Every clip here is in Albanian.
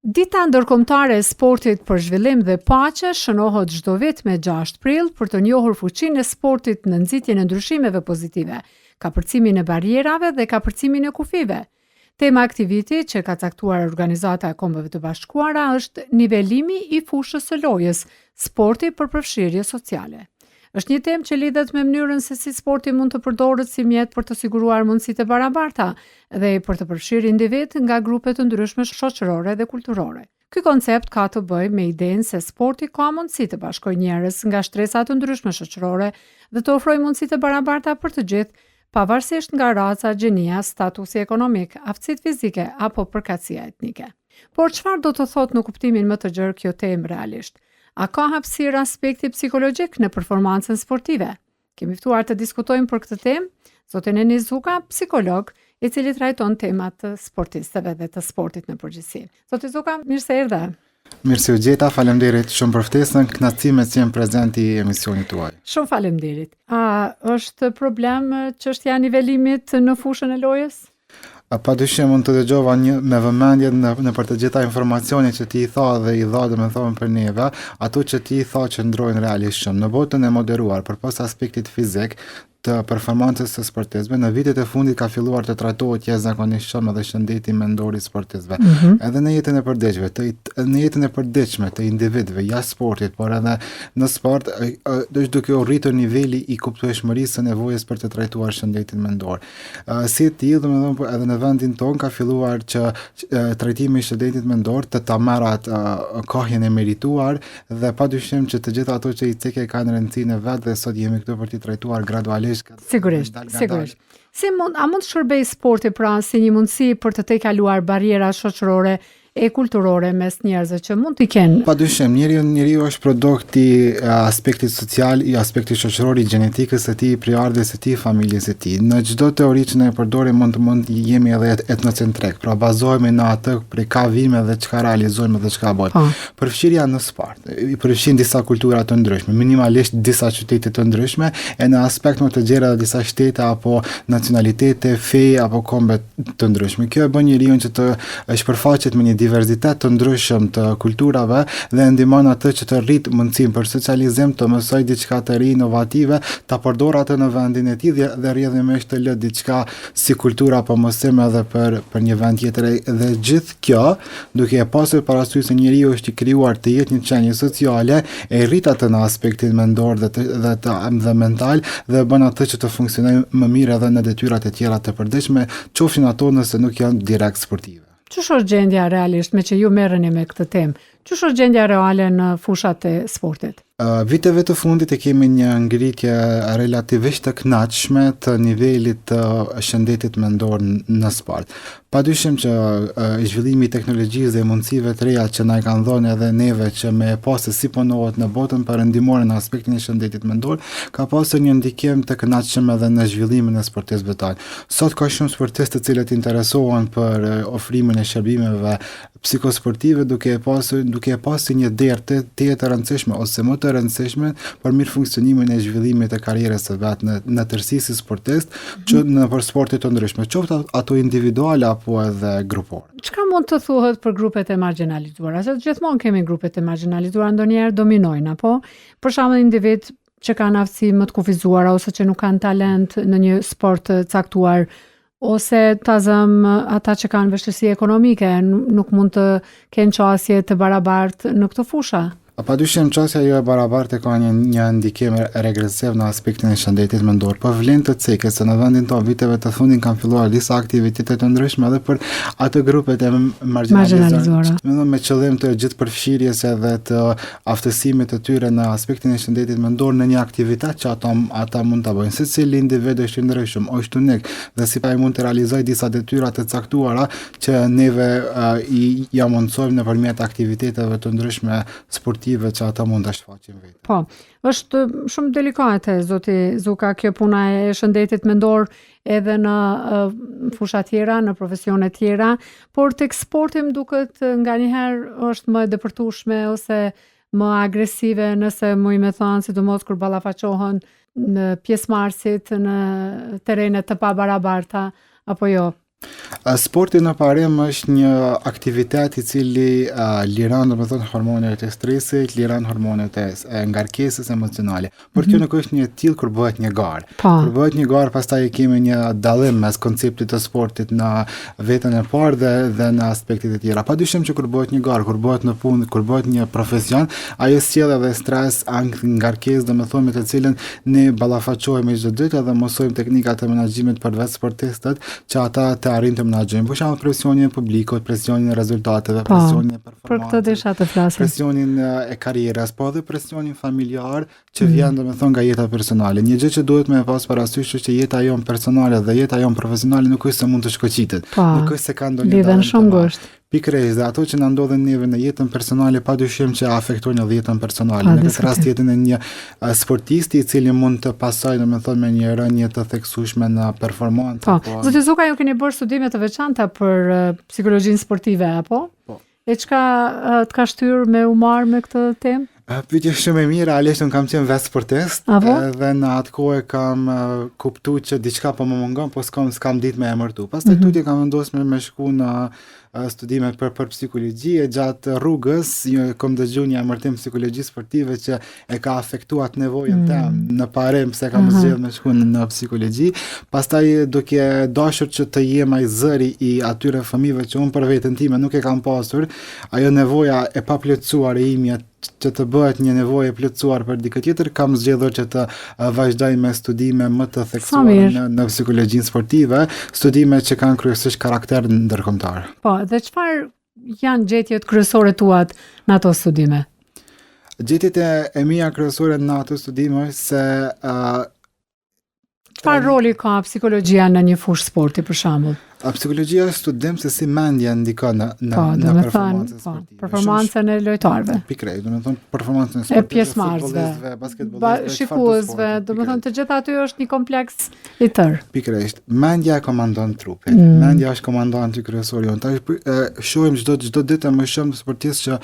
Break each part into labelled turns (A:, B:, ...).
A: Dita ndërkombëtare e sportit për zhvillim dhe paqe shënohet çdo vit me 6 prill për të njohur fuqinë e sportit në nxitjen e ndryshimeve pozitive, kapërcimin e barierave dhe kapërcimin e kufive. Tema e aktivitit që ka caktuar Organizata e Kombeve të Bashkuara është nivelimi i fushës së lojës, sporti për përfshirje sociale. Është një temë që lidhet me mënyrën se si sporti mund të përdoret si mjet për të siguruar mundësitë e barabarta dhe për të përfshirë individ nga grupe të ndryshme shoqërore dhe kulturore. Ky koncept ka të bëjë me idenë se sporti ka mundësi të bashkojë njerëz nga shtresa të ndryshme shoqërore dhe të ofrojë mundësi të barabarta për të gjithë, pavarësisht nga raca, gjenia, statusi ekonomik, aftësitë fizike apo përkatësia etnike. Por çfarë do të thotë në kuptimin më të gjerë kjo temë realisht? A ka hapësirë aspekti psikologjik në performancën sportive? Kemi ftuar të diskutojmë për këtë temë zotin Enis Zuka, psikolog, i cili trajton temat të sportistëve dhe të sportit në përgjithësi. Zoti Zuka, mirë se erdhe.
B: Mirë se u gjeta, faleminderit shumë për ftesën, kënaqësi me që jam prezant i emisionit tuaj.
A: Shumë faleminderit. A është problem çështja e nivelimit në fushën e lojës?
B: Padyshim mund të dëgjova me vëmendje në për të gjitha informacionet që ti i tha dhe i dha domethënë për neve, ato që ti i tha që ndrojnë realisht shumë. Në botën e moderuar, përpos aspektit fizik të performancës së sportistëve, në vitet e fundit ka filluar të trajtohet jashtëzakonisht shumë edhe shëndeti mendor i sportistëve. Edhe në jetën e përditshme të individëve jashtë sportit, por edhe në sport është duke u rritur niveli i kuptueshmërisë së nevojës për të trajtuar shëndetin mendor. Si e tillë, domethënë edhe në vendin tonë ka filluar që trajtimi i shëndetit mendor të ta marrë atë kohën e merituar dhe padyshim që të gjitha ato që i cekë kanë rëndësinë e vet dhe sot jemi këtu për t'i trajtuar gradualisht.
A: Sigurisht. A mund të shërbejë sporti pra si një mundësi për të tejkaluar bariera shoqërore e kulturore mes njerëzve që mund t'i kenë?
B: Padyshim, njeriu është produkt i aspektit social, i aspektit shoqëror, i gjenetikës së tij, i prindërve së tij, familjes së tij. Në çdo teori që ne e përdorim mund jemi edhe etnocentrik, pra bazohemi në atë prej ka vime dhe çka realizojmë dhe çka bëjmë. Përfshirja në sport, i përfshin disa kultura të ndryshme, minimalisht disa qytete të ndryshme, e në aspekt më të gjerë edhe disa shtete apo nacionalitete, feje apo kombe të ndryshme. Kjo e bën njeriu që të shpërfaqet me një diverzitet të ndryshëm të kulturave dhe ndihmon atë që të rrit mundësinë për socializim, të mësoj diçka të ri, inovative, ta përdor atë në vendin e tij dhe rrjedhimisht të lë diçka si kultura apo mësim edhe për një vend tjetër. Dhe gjithë kjo, duke e pasur parasysh se njeriu është i krijuar të jetë një qenie sociale, e rrit atë në aspektin mendor dhe mental dhe bën atë që të funksionojë më mirë edhe në detyrat e tjera të përditshme, qofshin ato nëse nuk janë direkt sportive.
A: Ç'është është gjendja realisht me që ju merreni me këtë temë? Ç'është është gjendja reale në fushat e sportit?
B: Viteve të fundit e kemi një ngritje relativisht të kënaqshme të nivelit të shëndetit mendor në sport. Padyshim që zhvillimi i teknologjisë dhe mundësive të reja që na i kanë dhënë edhe neve që me pasë si punohet në botën perëndimore në aspektin e shëndetit mendor, ka pasur një ndikim të kënaqshëm edhe në zhvillimin e sportistëve tanë. Sot ka shumë sportistë të cilët interesohen për ofrimin e shërbimeve psikosportive duke e pasur një derë të rëndësishme ose më të rëndësishme për mirë funksionimin e zhvillimit të karrierës së vet në tërësi si sportist që në për sporte të ndryshme, qoftë ato individuale apo edhe grupore.
A: Çka mund të thuhet për grupet e marginalizuara? Se gjithmonë kemi grupet e marginalizuara, ndonjëherë dominojnë, apo për shembull individ që kanë aftësi më të kufizuara ose që nuk kanë talent në një sport të caktuar, ose ata që kanë vështirësi ekonomike nuk mund të kenë qasje të barabartë në këtë fusha.
B: Padyshim qasja jo e barabartë ka një ndikim regresiv në aspektin e shëndetit mendor. Po vlen të cekës se në vendin tonë viteve të fundit kanë filluar disa aktivitete të ndryshme edhe për ato grupet e marginalizuara. Me qëllim të gjithë përfshirjes edhe të aftësimit të tyre në aspektin e shëndetit mendor në një aktivitet që ata mund ta bëjnë. Secili individ është i ndryshëm, është unik dhe si ai mund të realizojë disa detyra të caktuara që neve ja mundsojmë nëpërmjet aktiviteteve të ndryshme sportive që ata mund ta shfaqin vetë.
A: Po, është shumë delikate, zoti Zuka, kjo puna e shëndetit mendor edhe në fusha tjera, në profesione tjera, por tek sporti më duket nganjëherë është më e depërtueshme ose më agresive nëse muj me thënë, sidomos kur ballafaqohen në pjesëmarrësit në terrene të pabarabarta apo jo.
B: Sporti në parim është një aktivitet I cili liron domethënë hormonet e stresit, liron hormonet e ngarkesës emocionale. Por kjo nuk është një tillë kur bëhet një garë. Kur bëhet një garë, pastaj kemi një dallim mes konceptit të sportit në vetën e parë dhe në aspektet e tjera. Padyshim që kur bëhet një garë, kur bëhet në punë, kur bëhet një profesion, ajo sjell edhe stres, ngarkesë, domethënë me të cilën ne ballafaqohemi çdo ditë dhe mësojmë teknikat e menaxhimit për vetë sportistët që ata të arrijnë të menaxhojnë. Për shembull, presionin e publikut, presionin e rezultateve, presionin e performancës.
A: Për këtë desha të flasim.
B: Presionin e karrierës, po edhe presionin familjar që vjen domethënë nga jeta personale. Një gjë që duhet me pas parasysh është që jeta jon personale dhe jeta jon profesionale nuk është se mund të shkoqitet. Nuk është se ka ndonjë
A: lidhen shumë ngushtë.
B: Pikërisht, dhe ato që na ndodhen neve në jetën personale padyshim që afektojnë edhe jetën personale. Në këtë rast jetën e një sportisti I cili mund të pasojë domethënë me një rënje të theksueshme në performancë.
A: Zoti Zuka, ju keni bërë studime të veçanta për psikologjinë sportive apo?
B: Po.
A: E çka të ka shtyr me u marr me këtë temë?
B: Pyetje shumë e mirë, realisht unë kam qenë vetë sportist dhe në atë kohë kam kuptuar që diçka po më mungon, po s'kam ditë me emërtu. Pastaj tutje kam vendosur me shku në studime për psikologji e gjatë rrugës, kam dëgjuar një emërtim psikologji sportive që e ka afektuar nevojën time në parim pse kam zgjedhur me shku në psikologji. Pastaj duke dashur që të jem ai zëri I atyre fëmijëve që unë për veten time nuk e kam pasur, ajo nevoja e paplotësuar e imja që të bëhet një nevojë e plotësuar për dikë tjetër, kam zgjedhur që të vazhdoj me studime më të theksuara në psikologjinë sportive, studime që kanë kryesisht karakter ndërkombëtar.
A: Po, dhe çfarë janë gjetjet kryesore tuat në ato studime?
B: Gjetjet e mia kryesore në ato studime është se
A: çfarë roli ka psikologjia në një fushë sporti për shembull?
B: Psikologjia është studim se si mendja ndikon në performancën sportive.
A: Performancën e lojtarëve.
B: Pikërisht, domethënë performancën e
A: pjesëmarrësve,
B: basketbollistëve,
A: shikuesve, domethënë të gjitha aty është një kompleks I tërë.
B: Pikërisht, mendja e komandon trupin. Mendja është komandanti kryesor I jonë. Shohim çdo ditë më shumë sportistë që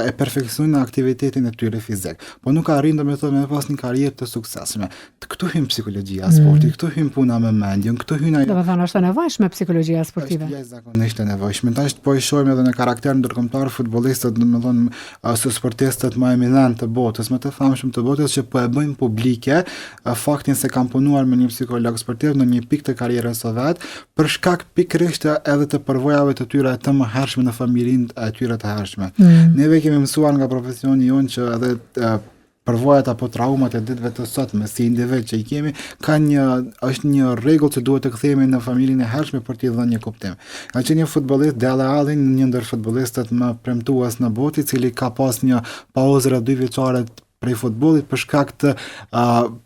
B: e perfeksionojnë aktivitetin e tyre fizik, po nuk arrin domethënë me pas një karrierë të suksesshme. Këtu hyn psikologjia e sportit, këtu hyn puna me mendjen, këtu hyn ajo.
A: Domethënë është e nevojshme psikologjia sportive.
B: Është jashtëzakonisht e nevojshme. Tash po I shohim edhe në karakter ndërkombëtar futbollistët, domethënë sportistët më eminent të botës, më të famshëm të botës që po e bëjnë publike faktin se kanë punuar me një psikolog sportiv në një pikë të karrierës së vet, për shkak pikërisht edhe të përvojave të tyre të mëhershme në familjinë e tyre të hershme. Neve kemi mësuar nga profesioni jonë që edhe përvojat apo traumat e ditëve të sotme si individ që I kemi është një rregull që duhet të kthehemi në familjen e hershme për t'i dhënë një kuptim. Ka qenë një futbollist Dele Alli, një ndër futbollistët më premtues në botë, I cili ka pas një pauzë rreth 2 vjeçare prej futbollit për shkak të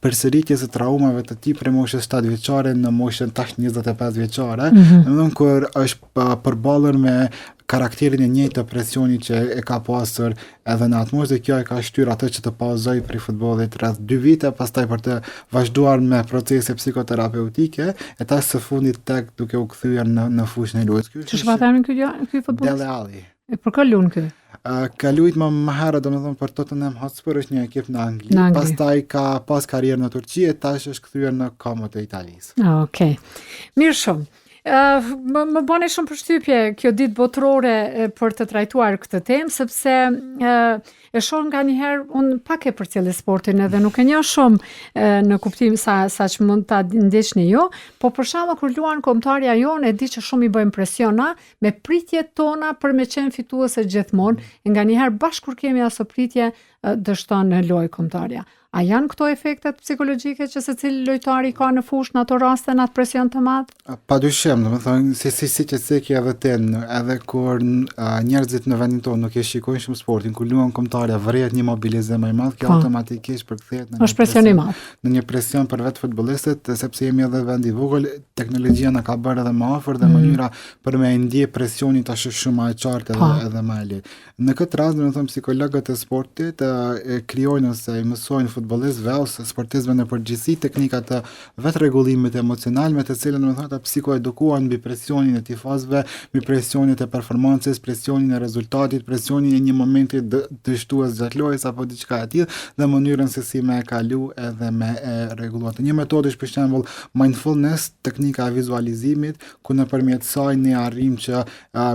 B: përsëritjes së traumave të tij prej moshës 7 vjeçare në moshën tash 25 vjeçare, domethënë kur është përballur me karakterin e njëjtë të presionit që e ka pasur edhe në atë moshë, dhe kjo e ka shtyr atë që të pauzoj prej futbollit rreth 2 vite, pastaj për të vazhduar me procese psikoterapeutike, e tash së fundit tek duke u kthyer në fushën e lojës.
A: Ç'është emri ky futbollist?
B: Dele Alli.
A: Për kë lun ky?
B: Ka luajt më herët domethënë për Tottenham Hotspur, është një ekip në Angli. Pastaj ka pas karrierë në Turqi e tash është kthyer në Komot e Italisë.
A: Okej. Mirë shumë. Më bën shumë përshtypje kjo ditë botërore për të trajtuar këtë temë, sepse e shoh nganjëherë unë pak e përcjell sportin edhe nuk e njoh shumë në kuptim sa që mund ta ndjeqni ju, po për shembull kur luan kombëtarja jonë e di që shumë I bëjmë presiona me pritjet tona për me qenë fituese gjithmonë, nganjëherë bashkë kur kemi aso pritje dështon në lojë kombëtarja. A janë këto efektet psikologjike që secili lojtari ka në fushë në ato raste në atë presion të madh?
B: Padyshim, domethënë si që seki edhe edhe kur njerëzit në vendin tonë nuk e shikojnë shumë sportin, kur luan kombëtarja vërehet një mobilizim më I madh, kjo automatikisht përkthehet në
A: është presion I madh.
B: Në një presion për vetë futbollistët, sepse jemi edhe vend I vogël, teknologjia na ka bërë edhe më afër dhe mënyra për me ndje presionin tash është shumë më e qartë edhe më e lehtë. Në këtë rast, domethënë psikologët e sportit krijojnë ose I mësojnë futbollistëve ose sportistëve në përgjithësi teknika të vetë rregullimit emocional me të cilën domethënë ata psikoedukohen mbi presionin e tifozëve, mbi presionin e performancës, presionin e rezultatit, presionin e një momenti dështues gjatë lojës apo diçka e tillë dhe mënyrën se si me e kalu edhe me e rregulluar. Një metodë është për shembull mindfulness, teknika e vizualizimit, ku nëpërmjet saj ne arrijmë që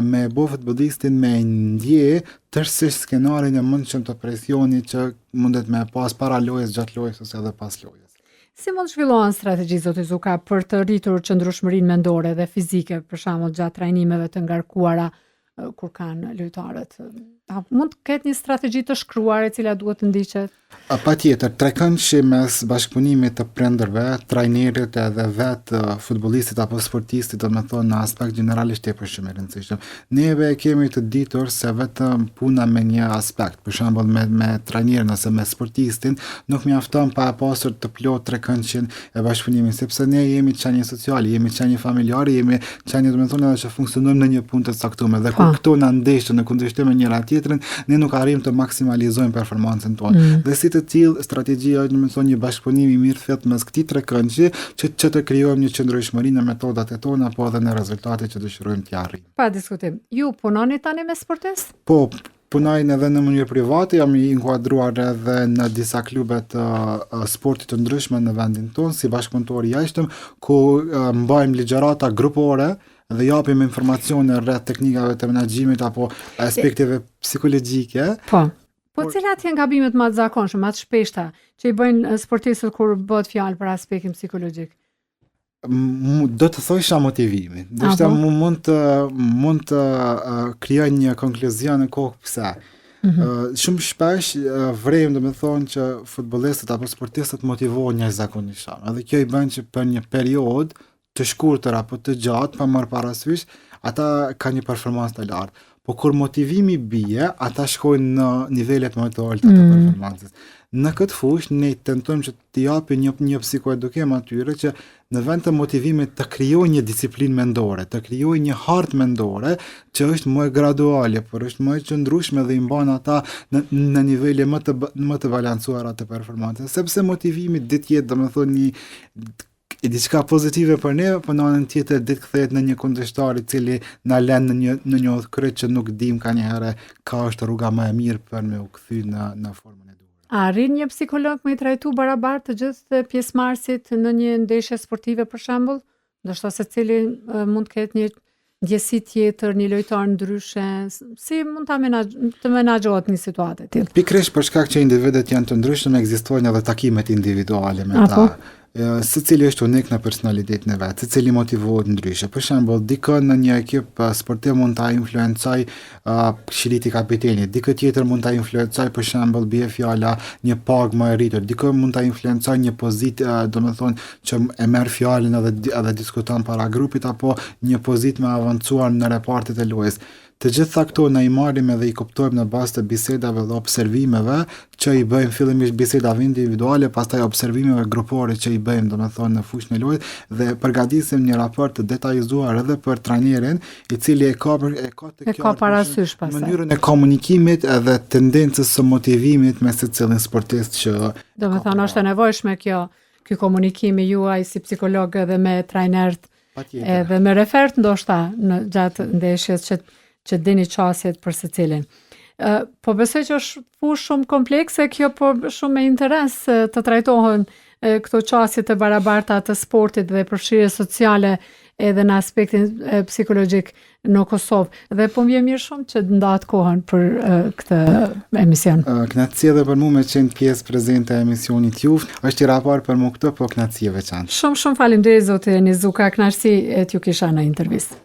B: me bë futbollistin me ndje tërësisht skenarin e mundshëm të presionit që mundet me pas para lojës, gjatë lojës ose edhe pas lojës.
A: Si mund zhvillohen strategji, zoti Zuka, për të rritur qëndrueshmërinë mendore dhe fizike, për shembull gjatë trajnimeve të ngarkuara kur kanë lojtarët? Mund të ketë një strategji të shkruar e cila duhet të ndiqet?
B: Patjetër, trekëndshi mes bashkëpunimit të prindërve, trajnerit edhe vetë futbollistit apo sportistit, domethënë në aspekt generalisht tepër shumë i rëndësishëm. Neve kemi të ditur se vetëm puna me një aspekt, për shembull me trajnerin ose me sportistin, nuk mjafton pa pasur të plot trekëndshin e bashkëpunimit, sepse ne jemi qenie sociale, jemi qenie familjare, jemi qenie domethënë edhe që funksionojmë në një punë të caktuar dhe kur këto na ndeshën në kundërshtim me njëra tjetrën, ne nuk arrijmë të maksimalizojmë performancën tonë. Dhe si të tillë strategjia është domethënë një bashkëpunim i mirë fillë mes këtij trekëndshi që të krijojmë një qëndrueshmëri në metodat e tona apo edhe në rezultatet që dëshirojmë t'i arrijmë.
A: Pa diskutim. Ju punoni tani me sportistë?
B: Po, punojnë edhe në mënyrë private, jam i inkuadruar edhe në disa klube të sportit të ndryshme në vendin tonë si bashkëpunëtor i jashtëm, ku mbajmë ligjërata grupore dhe japim informacione rreth teknikave të menaxhimit apo aspekteve psikologjike.
A: Po cilat janë gabimet më të zakonshme, më të shpeshta që i bëjnë sportistët kur bëhet fjalë për aspektin psikologjik?
B: Do të thosha motivimi. Do të mund të krijoj një konkluzion në kohë pse. Shumë shpesh vrejmë domethënë që futbollistët apo sportistët motivohen jashtëzakonisht. Edhe kjo i bën që për një periudhë të shkurtër apo të gjatë, pa marrë parasysh, ata kanë një performancë të lartë. Po kur motivimi bie, ata shkojnë në nivelet më të ulta të performancës. Në këtë fushë ne tentojmë që t'i japim një psikoedukim atyre që në vend të motivimit të krijojë një disiplinë mendore, të krijojë një hartë mendore që është më graduale, por është më e qëndrueshme dhe i mban ata në nivele më të balancuara të performancës, sepse motivimi ditë jetë domethënë diçka pozitive për ne, po në anën tjetër ditë kthehet në një kundërshtar i cili na lën në një udhkryq që nuk dim kanjëherë ka është rruga më e mirë për me u kthy në formën e duhur.
A: A arrin një psikolog me i trajtu barabartë të gjithë pjesëmarrësit në një ndeshje sportive për shembull? Ndoshta secili mund të ketë një ndjesi tjetër, një lojtar ndryshe, si mund të menaxhohet një situatë e tillë?
B: Pikërisht për shkak që individet janë të ndryshëm, ekzistojnë edhe takimet individuale me ta. Secili është unik në personalitetin e vet, secili motivohet ndryshe. Për shembull, dikë në një ekip sportiv mund ta influencoj këshilliti i kapitenit, dikë tjetër mund ta influencoj për shembull bie fjala një pagë më e rritur, dikë mund ta influencoj një pozitë, domethënë që e merr fjalën edhe diskuton para grupit apo një pozitë më avancuar në repartet e lojës. Të gjitha këto na i marrim edhe i kuptojmë në bazë të bisedave dhe observimeve që i bëjmë fillimisht bisedave individuale, pastaj observimeve grupore që i bëjmë domethënë në fushën e lojës dhe përgatisim një raport të detajzuar edhe për trajnerin, i cili e ka
A: parasysh
B: mënyrën e komunikimit edhe tendencës së motivimit me secilin sportist që
A: domethënë është e nevojshme ky komunikimi juaj si psikolog edhe me trajnerët edhe me refert ndoshta në gjatë ndeshjes që dini qasjet për secilin. Po besoj që është fushë shumë komplekse kjo, po shumë me interes të trajtohen këto qasje të barabarta të sportit dhe përfshirje sociale edhe në aspektin psikologjik në Kosovë. Dhe po më vjen mirë shumë që ndahet kohën për këtë emision.
B: Kënaqësi edhe për mua me qenë pjesë prezente e emisionit juaj. Është i raport për mua këtë, po kënaqësi e veçantë.
A: Shumë faleminderit zoti Enizuka, kënaqësi t'ju kisha në intervistë.